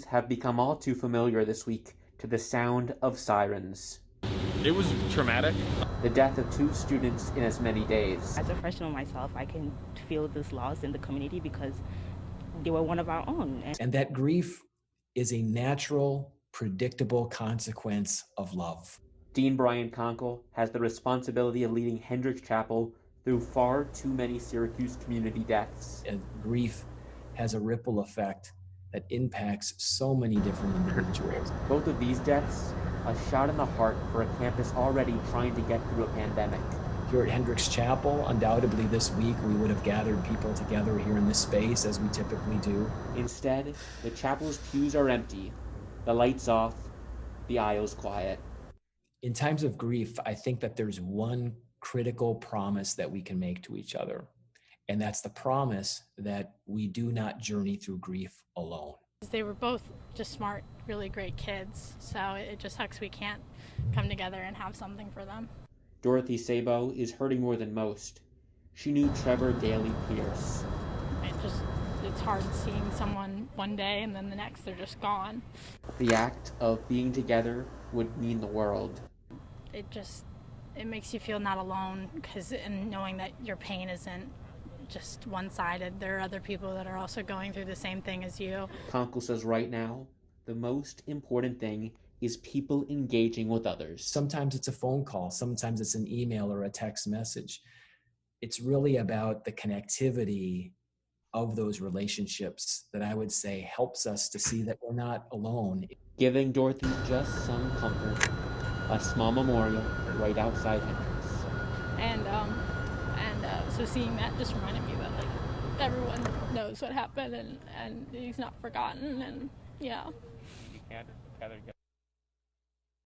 Have become all too familiar this week to the sound of sirens. It was traumatic. The death of 2 students in as many days. As a freshman myself, I can feel this loss in the community because they were one of our own. And that grief is a natural, predictable consequence of love. Dean Brian Conkle has the responsibility of leading Hendricks Chapel through far too many Syracuse community deaths. And grief has a ripple effect that impacts so many different individuals. Both of these deaths, a shot in the heart for a campus already trying to get through a pandemic. Here at Hendricks Chapel, undoubtedly this week we would have gathered people together here in this space as we typically do. Instead, the chapel's pews are empty, the lights off, the aisles quiet. In times of grief, I think that there's one critical promise that we can make to each other. And that's the promise that we do not journey through grief alone. They were both just smart, really great kids, so it just sucks we can't come together and have something for them. Dorothy Sabo is hurting more than most. She knew Trevor Daly Pierce. It's hard seeing someone one day and then the next they're just gone. The act of being together would mean the world. It makes you feel not alone, and knowing that your pain isn't just one-sided. There are other people that are also going through the same thing as you. Conkle says right now, the most important thing is people engaging with others. Sometimes it's a phone call, sometimes it's an email or a text message. It's really about the connectivity of those relationships that I would say helps us to see that we're not alone. Giving Dorothy just some comfort, a small memorial right outside Hendricks. So seeing that just reminded me that everyone knows what happened and he's not forgotten, and yeah. You can't